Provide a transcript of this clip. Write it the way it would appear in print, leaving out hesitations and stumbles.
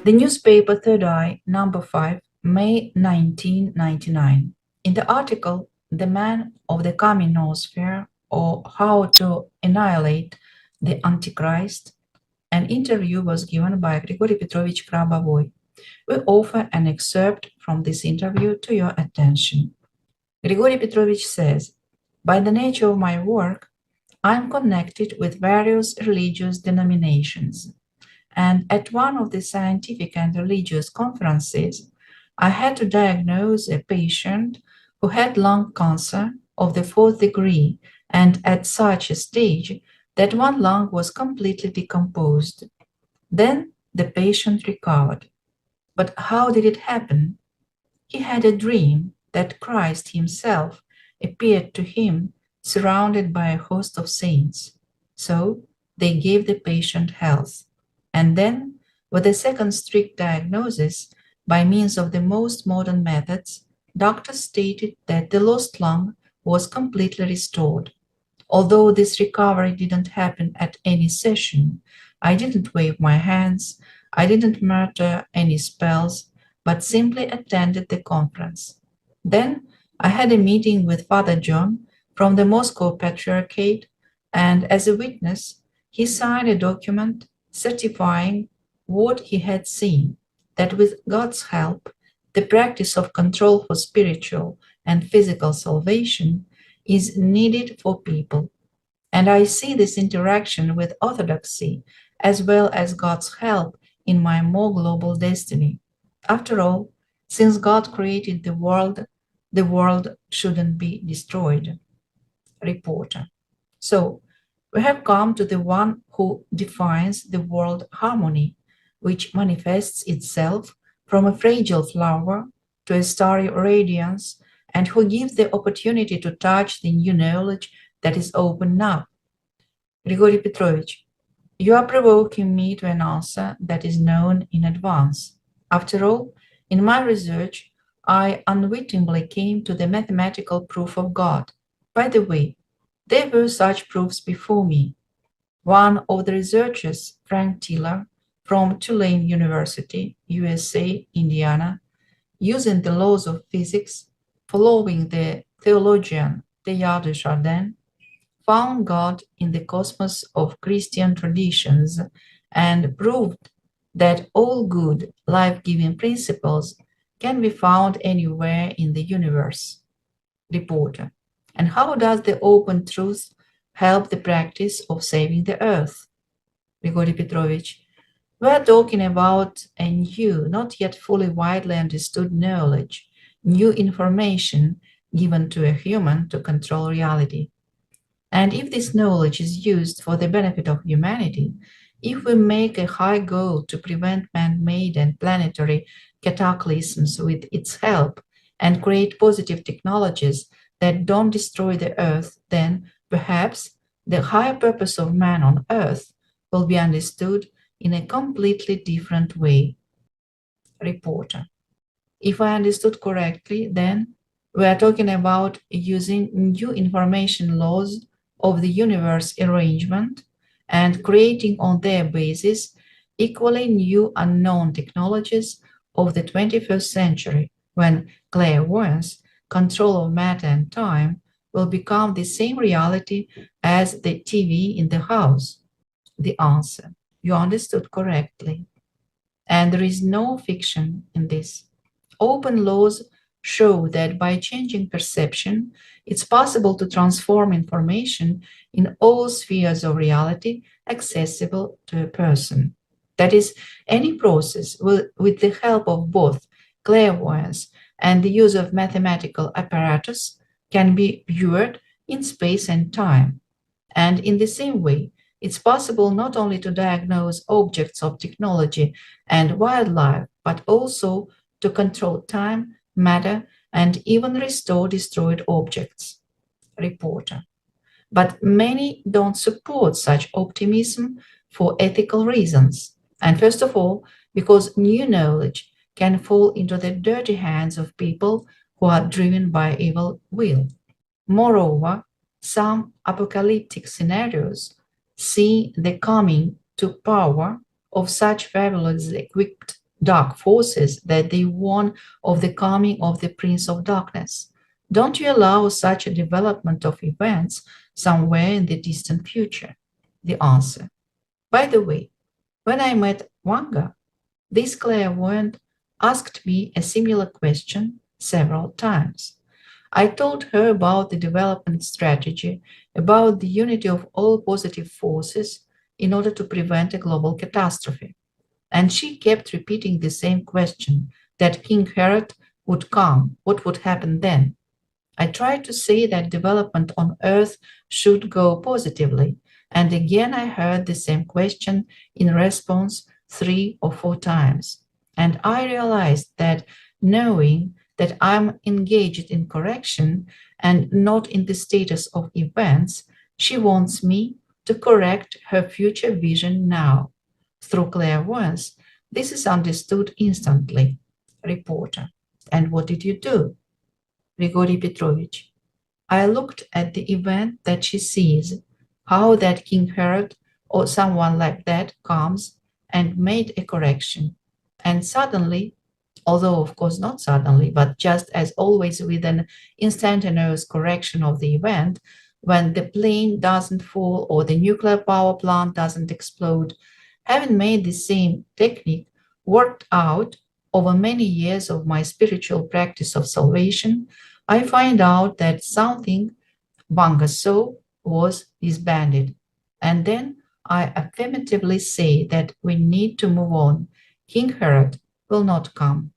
The newspaper Third Eye, number 5, May 1999. In the article, The Man of the Coming Noosphere, or How to Annihilate the Antichrist, an interview was given by Grigory Petrovich GRABOVOI. We offer an excerpt from this interview to your attention. Grigory Petrovich says, "By the nature of my work, I am connected with various religious denominations, and at one of the scientific and religious conferences, I had to diagnose a patient who had lung cancer of the fourth degree and at such a stage that one lung was completely decomposed. Then the patient recovered. But how did it happen? He had a dream that Christ himself appeared to him surrounded by a host of saints. So they gave the patient health. And then, with a second strict diagnosis, by means of the most modern methods, doctors stated that the lost lung was completely restored. Although this recovery didn't happen at any session, I didn't wave my hands, I didn't mutter any spells, but simply attended the conference. Then I had a meeting with Father John from the Moscow Patriarchate, and as a witness, he signed a document certifying what he had seen, that with God's help, the practice of control for spiritual and physical salvation is needed for people. And I see this interaction with orthodoxy as well as God's help in my more global destiny. After all, since God created the world shouldn't be destroyed. Reporter. So, we have come to the one who defines the world harmony, which manifests itself from a fragile flower to a starry radiance, and who gives the opportunity to touch the new knowledge that is opened up. Grigory Petrovich, you are provoking me to an answer that is known in advance. After all, in my research, I unwittingly came to the mathematical proof of God. By the way, there were such proofs before me. One of the researchers, Frank Tiller, from Tulane University, USA, Indiana, using the laws of physics, following the theologian Teilhard de Chardin, found God in the cosmos of Christian traditions and proved that all good, life giving principles can be found anywhere in the universe. Reporter. And how does the open truth help the practice of saving the earth? Grigory Petrovich. We are talking about a new, not yet fully widely understood knowledge, new information given to a human to control reality. And if this knowledge is used for the benefit of humanity, if we make a high goal to prevent man made and planetary cataclysms with its help and create positive technologies that don't destroy the earth, then perhaps the higher purpose of man on earth will be understood in a completely different way. Reporter. If I understood correctly, then we are talking about using new information laws of the universe arrangement and creating on their basis equally new unknown technologies of the 21st century when clairvoyance, control of matter and time, will become the same reality as the TV in the house. The answer. You understood correctly. And there is no fiction in this. Open laws show that by changing perception, it's possible to transform information in all spheres of reality accessible to a person. That is, any process with the help of both clairvoyance and the use of mathematical apparatus can be viewed in space and time. And in the same way, it's possible not only to diagnose objects of technology and wildlife, but also to control time, matter, and even restore destroyed objects. Reporter. But many don't support such optimism for ethical reasons. And first of all, because new knowledge can fall into the dirty hands of people who are driven by evil will. Moreover, some apocalyptic scenarios see the coming to power of such fabulously equipped dark forces that they warn of the coming of the Prince of Darkness? Don't you allow such a development of events somewhere in the distant future? The answer. By the way, when I met Wanga, this clairvoyant asked me a similar question several times. I told her about the development strategy, about the unity of all positive forces in order to prevent a global catastrophe. And she kept repeating the same question that King Herod would come, what would happen then? I tried to say that development on Earth should go positively, and again I heard the same question in response 3 or 4 times. And I realized that knowing that I'm engaged in correction and not in the status of events, she wants me to correct her future vision now. Through clairvoyance, this is understood instantly. Reporter. And what did you do? Grigory Petrovich. I looked at the event that she sees, how that King Herod or someone like that comes, and made a correction. And suddenly, although of course not suddenly, but just as always with an instantaneous correction of the event, when the plane doesn't fall or the nuclear power plant doesn't explode, having made the same technique worked out over many years of my spiritual practice of salvation, I find out that something Bangaso was disbanded. And then I affirmatively say that we need to move on. King Herod will not come.